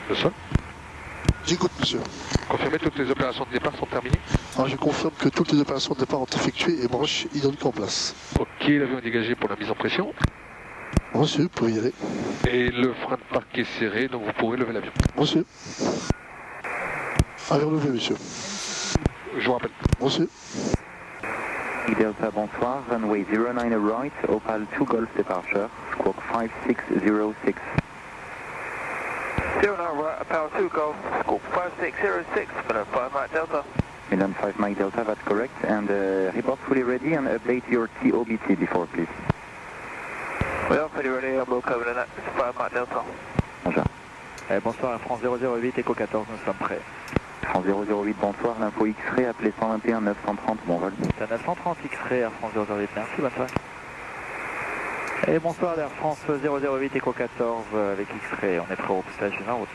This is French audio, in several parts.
Le sol. J'écoute, monsieur. Confirmez, toutes les opérations de départ sont terminées. Alors, je confirme que toutes les opérations de départ ont effectué et branche hydraulique en place. Ok, l'avion est dégagé pour la mise en pression. Monsieur, vous pouvez y aller. Et le frein de parc est serré, donc vous pourrez lever l'avion. Monsieur. Avion levé, monsieur. Je vous rappelle. Monsieur. Delta, bonsoir. Runway 09 right, Opal 2 Golf departure, squawk 5606. 09 right, Opal 2 Golf, squawk 5606, Milan 5 Mike Delta. Milan 5 Mike Delta, that's correct. And report fully ready and update your TOBT before, please. We are fully ready, I'm all covered in that, 5 Mike Delta. Bonjour. Bonsoir, Air France 008, Echo 14, nous sommes prêts. France 008, bonsoir. L'info X-Ray, appelé 121 930, bon vol. C'est un 930 X-Ray, Air France 008, merci, bonne soirée. Et bonsoir, Air France 008, Echo 14, avec X-Ray, on est prêt au stage en route.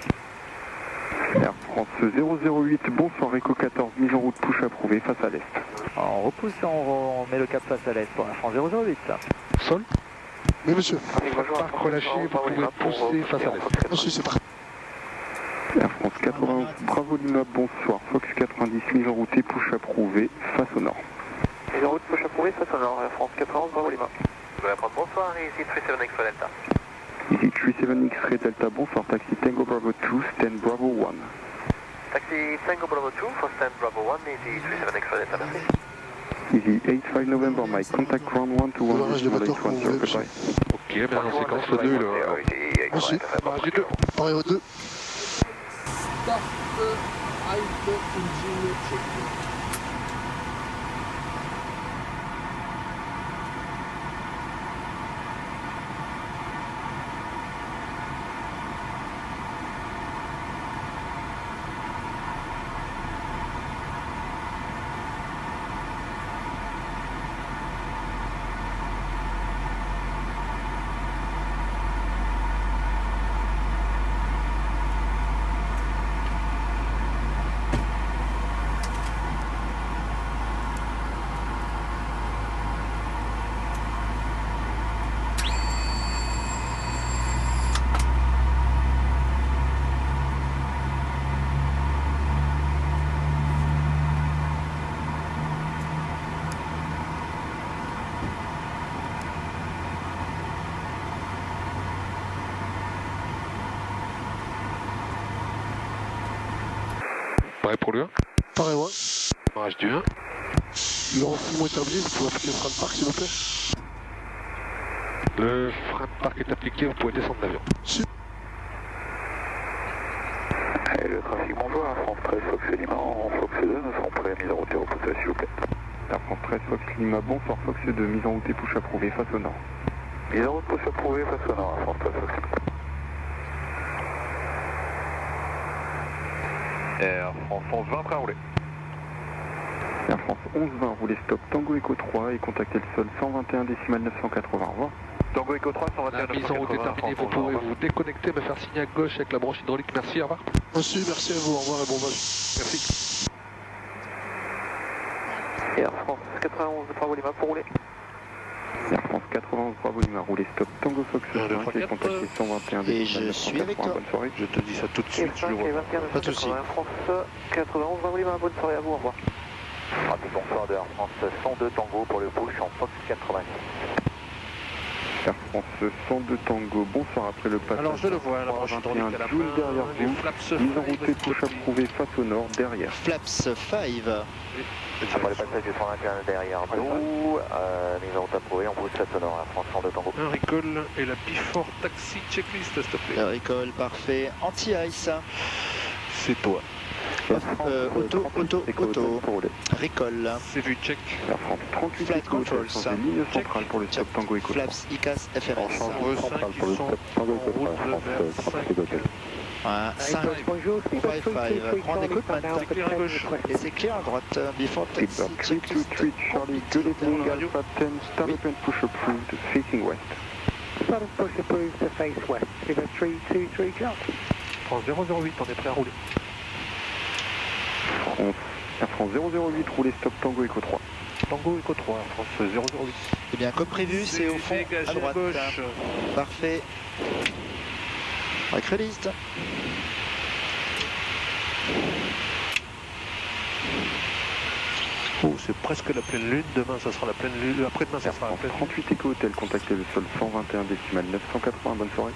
Air France 008, bonsoir, Echo 14, mise en route, push approuvé, face à l'est. On repousse et on met le cap face à l'est pour Air France 008. Sol. Oui, monsieur. Parc relâché, vous pouvez pousser face à l'est. Monsieur, c'est parti. Air France 91, Bravo Lima, bonsoir, Fox 90, mise en route et push approuvé, face au nord. Mise en route, push approuvé, face au nord, Air France 91, Bravo Lima. Je vais répondre bonsoir, ici 37 X-Ray Delta. Ici 37 X-Ray Delta, bonsoir, taxi Tango Bravo 2, stand Bravo 1. Taxi Tango Bravo 2, for stand Bravo 1, ici 37 X-Ray Delta, merci. Easy 85 November, Mike, contact ground 1 to 1, Barrage de moteur qu'on voulait, monsieur. Ok, bien en séquence, le 2 et le... Monsieur. Barrage du 2. Pareil au 2. Start, halt, engine, check. Pareil pour le 1. Pareil, ouais. Barrage du 1. Le renflouement établi, vous pouvez appliquer le frein de parc, s'il vous plaît. Le frein de parc est appliqué, vous pouvez descendre l'avion. Et le trafic, bonjour, Air France 13 Fox Lima, en Fox 2, nous serons prêts, mise en route et repoussage, s'il vous plaît. Air France 13 Fox Lima, bonsoir, Fox 2, mise en route et push approuvé, face au nord. Mise en route, push approuvé, face au nord, Air France 13 Fox Lima. Air France 11 20, prêt à rouler. Air France 11 20, roulez stop Tango Echo 3 et contactez le sol 121 décimal 980, au revoir. Tango Echo 3, 121 La mise en route est terminée, vous pourrez vous déconnecter, me faire signer à gauche avec la branche hydraulique. Merci, au revoir. Monsieur, merci à vous. Au revoir et bon vol. Merci. Air France 91, Bravo Lima, pour rouler. Air France 91, Bravo Lima, roulez stop Tango Fox 5 et contactez 121 Et je suis avec toi. Bonne soirée. Je te dis ça tout de suite, je le vois. Pas de soucis. Air France 91, Bravo Lima, bonne soirée à vous, au revoir. Rapide bonsoir de Air France 102 Tango pour le push en Fox 90. Air France 102 Tango, bonsoir après le passage. Alors je le vois, la branche hydraulique à la Joule main, derrière les vous, flaps mise en route et 5, push approuvé face au nord, derrière. Flaps 5. Après le passage du 121 derrière nous, mise en route approuvée, on pousse face au nord, Air France 102 Tango. Un recall et la before taxi checklist, s'il te plaît. Recall, parfait. Anti-ice. C'est toi. Auto. Recall. C'est vu, check. Air France 38 Flight Echo, controls. ligne centrale pour le stop Tango Echo 3. Flaps, ICAS, FRS. Chambre 5, ils sont en route vers 5. 5. Wi-Fi. Grand équipement. C'est clair à gauche. Et c'est clair à droite. Before taxi. Feedback 323 Charlie, good evening, Alpha 10, start up and push approved, facing west. Start and push approved to face west, figure 323 jump. France 008, on est prêt à rouler. Air France 008, roulez stop Tango Echo 3. Tango Echo 3, Air France 008. Eh bien, comme prévu, c'est au fond, Dégagé à droite. gauche. Parfait. Recréliste. Oh, c'est presque la pleine lune. Demain, ça sera la pleine lune. Après-demain, ça sera la pleine lune. 38 Echo Hotel, contactez le sol 121 décimal 980, bonne soirée.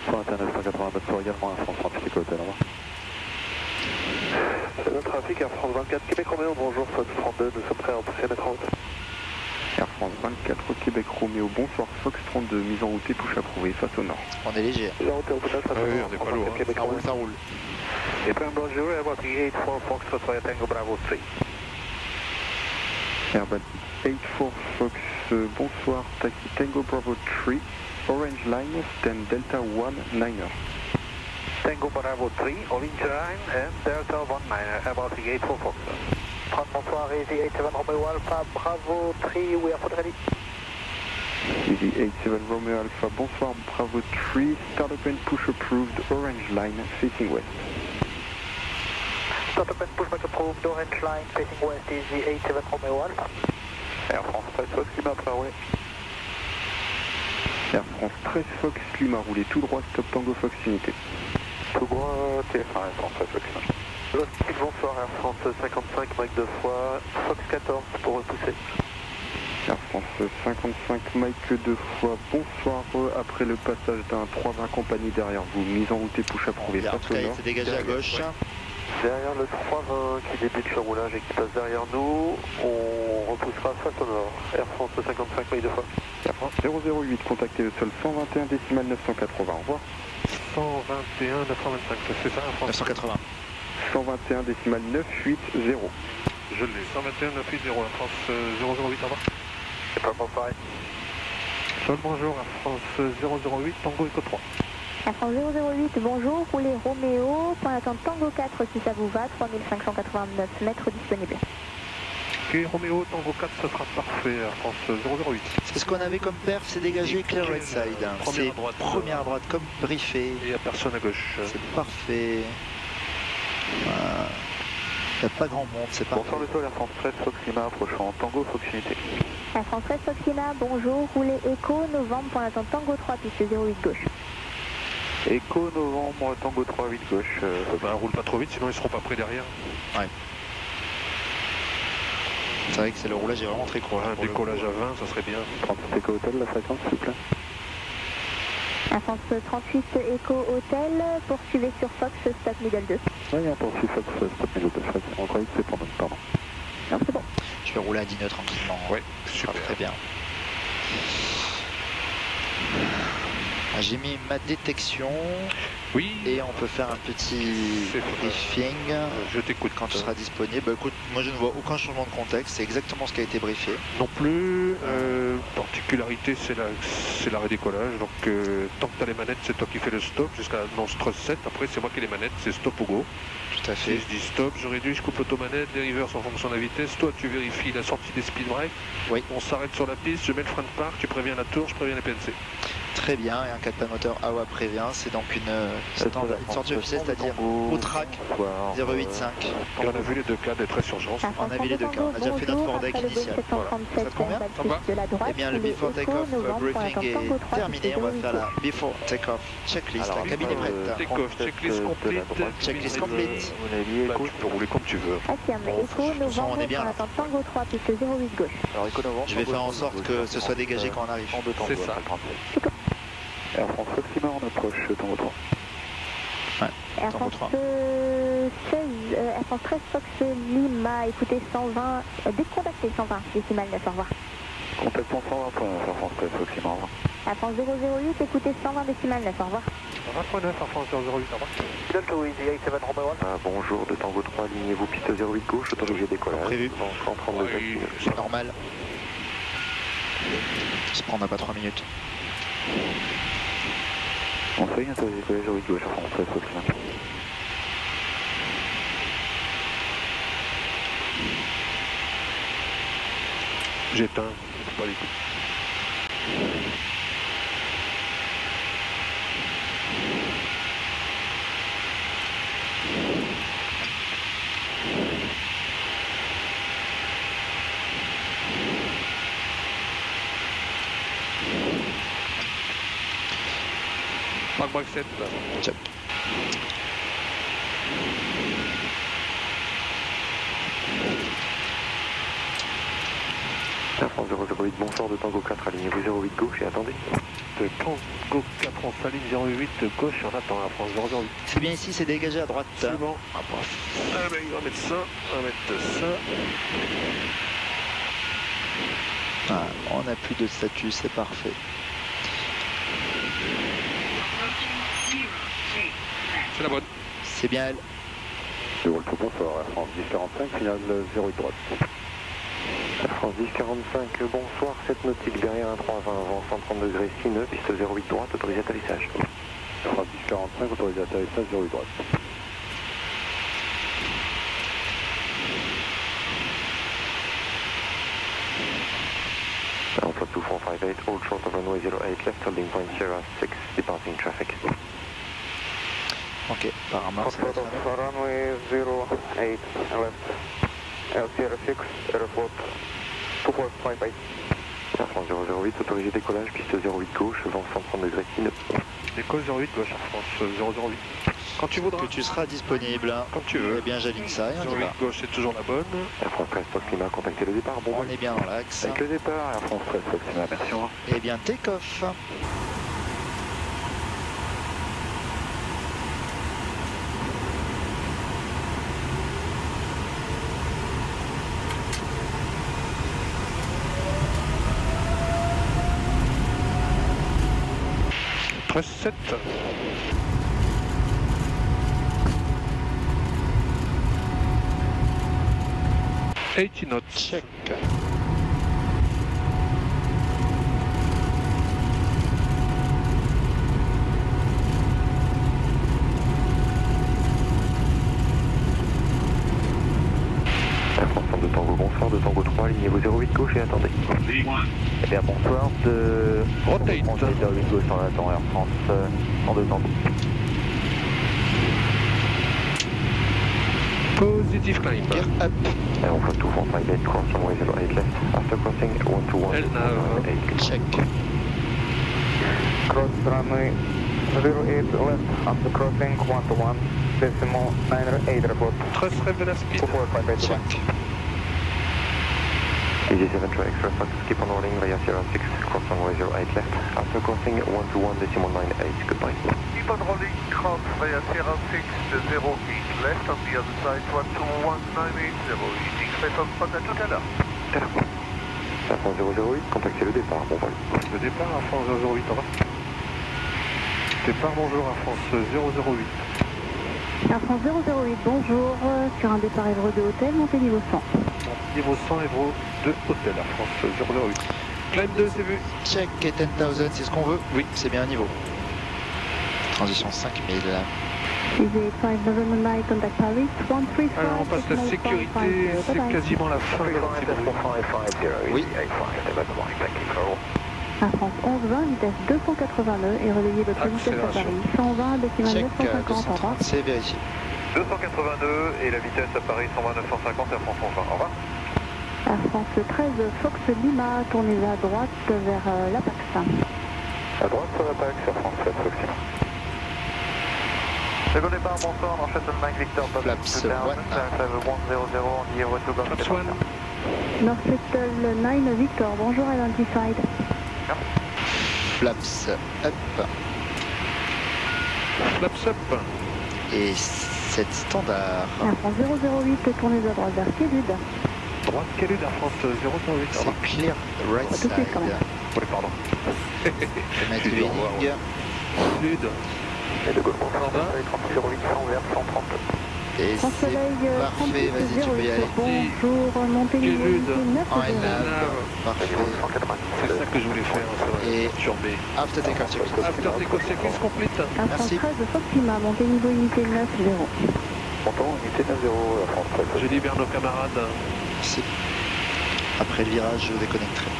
121 980, bonne soirée également, Air France 38 Echo Hotel, au revoir. C'est le trafic, Air France 24, Québec Roméo, bonjour, Fox 32, nous sommes prêts à repousser à mettre en route. Air France 24, Québec Roméo, bonsoir, Fox 32, mise en route et push approuvé, face au nord. On est léger. La route est au potage, face au Oui, nord, on n'est pas lourd. Québec Ça roule, Roméo. ça roule. Et Pembroke Zero, Airbus 84 Fox, Rotoya Tango Bravo 3. Airbus 84 Fox, bonsoir, taxi Tango Bravo 3, Orange Line, stand Delta 19er. Tango Bravo 3, Orange Line and Delta 19er, Airbus 84 Fox. 30, bonsoir, Easy 87 Romeo Alpha, Bravo 3, we are foot ready. Easy 87 Romeo Alpha, bonsoir, Bravo 3, start up and push approved, Orange Line, facing west. Start up and pushback approved, Orange Line, facing west, Easy 87 Romeo Alpha. Air France 13 Fox, Lima, prêt à rouler. Air France 13 Fox, Lima, roulez tout droit, stop Tango Fox unité. Tout droit, téléphone, Air France 13 Fox. Bonsoir, Air France 55, Mike 2 fois, Fox 14 pour repousser. Air France 55, Mike 2 fois, bonsoir, après le passage d'un 320 compagnie derrière vous, mise en route et push approuvé, En face tout au cas, il nord. s'est dégagé à gauche. Derrière le 320 qui débute le roulage et qui passe derrière nous, on repoussera face au nord. Air France 55, Mike 2 fois. Air France 008, contactez le sol 121 décimal 980, au revoir. 121 925, c'est ça, Air France 980. 121 décimal 980. Je l'ai. 121 980, Air France 008, au revoir. C'est pas bon, pareil. Sol, bonjour, Air France 008, Tango Echo 3. Air France 008, bonjour, roulez Roméo, point d'attente Tango 4 si ça vous va, 3589 mètres disponibles. Ok, Roméo, Tango 4, ce sera parfait, Air France 008. C'est ce qu'on avait comme perf, c'est dégagé clear right side. Première C'est à droite. première à droite, comme briefé. Et il n'y a personne à gauche. C'est parfait. Il n'y a pas grand monde, c'est parfait. Bonsoir le sol, Air France 13 Fox Lima, approchant Tango Fox unité. Air France 13 Fox Lima, bonjour, roulez Echo, novembre, point d'attente Tango 3, piste 08 gauche. Echo novembre, Tango 3, 8 gauche. Bah, roule pas trop vite, sinon ils seront pas prêts derrière. C'est vrai que c'est le roulage est vraiment très court. Un décollage à 20, ça serait bien. 37 Echo Hotel, la fréquence s'il vous plaît. Air France 38 Echo Hotel, poursuivez sur Fox, stop middle 2. Oui, un poursuit Fox, stop middle 2, on croyait que c'est pour nous, pardon. Non, c'est bon. Je vais rouler à 10 nœuds tranquillement. Ouais, super. Très bien. J'ai mis ma détection Oui, et on peut faire un petit C'est briefing je t'écoute. quand tu seras disponible. Bah, écoute, moi je ne vois aucun changement de contexte, c'est exactement ce qui a été briefé. Non plus. Particularité, c'est l'arrêt décollage. Donc, tant que tu as les manettes, c'est toi qui fais le stop jusqu'à Nostre 7. Après, c'est moi qui ai les manettes, c'est stop ou go. Tout à Si fait. je dis stop, je réduis, je coupe l'automanette, les reverse en fonction de la vitesse. Toi, tu vérifies la sortie des speed breaks. Oui. On s'arrête sur la piste, je mets le frein de parc, tu préviens la tour, je préviens les PNC. Très bien, et un 4 panne moteur AOA prévient, c'est donc une sortie officielle, c'est-à-dire au track 085. Et on a vu les deux cas des traits urgence. Air On France a vu les deux cas, on a déjà fait notre bonjour, Fordec après le initial. Boeing 737, Ça te convient? base Ça va de la droite, Eh bien, le roulez before Echo, take-off novembre, point briefing d'attente Tango 3, est terminé. piste On va 08 faire la before take-off checklist. La cabine est prête. Take-off, checklist complete. Checklist complete. Vous l'avez mis Bah, Echo. tu peux rouler comme tu veux. Affirme, Echo, on novembre, est bien, point là. d'attente Tango 3, piste 08 gauche. Alors Echo novembre. Je vais faire en sorte que ce soit dégagé quand on arrive. C'est ça. Air France Fox Lima, on approche Tango 3. Air Tango France 3. 16, Air France 13 Fox Lima, écoutez 120, décontacté 120, décimal 9, au revoir. Contact en 120 points, Air France 13 Fox Lima, au revoir. Air France 008, écoutez 120, décimal 9, au revoir. 20.9, Air France 008, au revoir. Delta Easy 87 Romeo Alpha. Bonjour de Tango 3, alignez-vous piste 08 gauche, autorisé décollage. Prévu. Bon, 132 Oui, C'est normal. Ça prendra pas 3 minutes. On fait un autorisé décollage 08 gauche, Air France 13 Fox Lima. J'éteins, faut pas l'écouter. Parc break 7 là. Tiens. Air France 008, bonsoir de Tango 4, alignez-vous 08 gauche et attendez. De Tango 4, on s'aligne 08 gauche et on attend Air France 008. C'est bien ici, c'est dégagé à droite. C'est bon. Ah ben, on va mettre ça, on va mettre ça. Ah, on n'a plus de statut, c'est parfait. C'est la bonne. C'est bien elle. De Wolf, bonsoir, Air France 1045, finale 08 droite. Air France 1045, bonsoir, 7 nautiques derrière un 320, vent 130 degrés, 6 nœuds, piste 08 droite, autorisé atterrissage. Air France 1045, autorisé atterrissage 08 droite. Alpha 2458, hold short of runway 08 left, holding point Sierra 6, departing traffic. Ok, apparemment ça va être runway 08 left, Sierra 6, aeroflot 2458. Air France 008, autorisé décollage, piste 08 gauche, vent 130 degrés, 6 nœuds. Décolle 08 gauche, Air France 008. Quand tu voudras. que tu seras disponible. Quand tu veux. Eh bien, j'aligne ça et on y 08 va. gauche, c'est toujours la bonne. Air France 13 Fox Lima, contactez le départ, bon On vol. est bien dans l'axe. Avec le départ, Air France 13 Fox Lima, merci, au revoir. Eh bien, take-off. Press 7. Eighty knots. Check. Air France 32 Tango, bonsoir, de Tango 3, alignez-vous 08 gauche et attendez. Eh bien, bonsoir de Rotate. 08 gauche, on attend Air France 102 Tango. Positive climb. Gear up. Air France 2458, cross runway 08 left, after crossing 121. Elnav. Check. Cross runway 08 left, after crossing 121, decimal 98 airport. Trust revenue speed. 2458. Check. Easy 7 to extra Fox, keep on rolling via Sierra 6, cross runway 08 left, after crossing 121, decimal 98, goodbye. Keep on rolling, cross via Sierra 6 to 08 left, on the other side 121,980, eating space on spot, à tout à l'heure. Air France 008, contactez le départ, bon vol. Le départ à France 008, au revoir. Départ, bonjour à France 008. Air France 008, bonjour. Sur un départ Évro de hôtel, montez niveau 100. Niveau 100, Évro de hôtel à France 008. Climb 2, c'est vu. Check et 10,000, c'est ce qu'on veut. Oui. C'est bien un niveau. Transition 5000. Easy 5 November 9, contact Paris, 135. Alors on passe la sécurité, c'est quasiment la fin de l'antibrûle. Oui. Air France 1120, vitesse 280 nœuds et relayez votre vitesse à Paris, 120, décimal Check 950, au revoir. 230, c'est vérifié. 282 et la vitesse à Paris 120 950 Air France 1120. Au revoir. Air France 13, Fox Lima, tournez à droite vers l'Apax. À droite sur l'attaque, Air France 13 Fox Lima. Second départ, bonsoir, dans Shuttle 9 Victor, Flaps 1. 100, on y est retour dans le Flaps 1. North Shuttle 9 Victor, bonjour identified. Flaps up. Flaps up. Et 7 standard. Air France 008, tournez à droite vers Kélud. Droite, Kélud, Air France 008. Au revoir. C'est clear right Tout de side. suite quand même. Oui, pardon. Fenêtre J'ai dit au revoir, wing. Kélud. Et de gauche, Standard. 08, 100 vers 130. Et France c'est Soleil parfait, vas-y, tu peux y aller. bonjour, montez niveau Kélud. 9 En0. NAV, parfait. C'est ça que je voulais faire, c'est Et- vrai. Sur B. After takeoff checklist. After takeoff checklist complete. Air France Merci. 13, Fox Lima, montez niveau unité 9 0. Montant, unité 90, Air France 13 Fox Je libère nos camarades. Merci. Après le virage, je déconnecterai.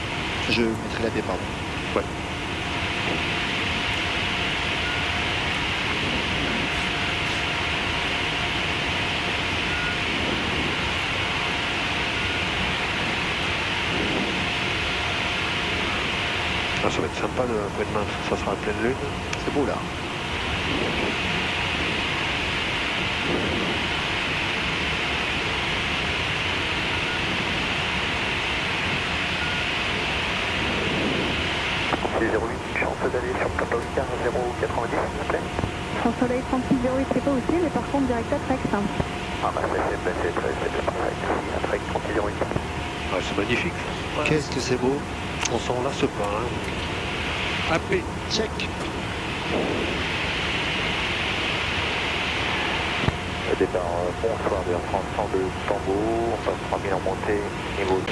Je mettrai la paix, pardon. Ouais. Ah, ça va être sympa après-demain, ça sera à pleine lune. C'est beau là. 15 090 s'il vous plaît. France Soleil 3608, c'est pas aussi, mais par contre direct à Trek. Ah bah c'est parfait, merci, un Trek 3608. Ah, c'est magnifique. Voilà. Qu'est-ce que c'est beau. On s'en lasse pas. Hein. AP. Check. Départ, bonsoir de Air France 102 Tango, on passe 3000 en montée, niveau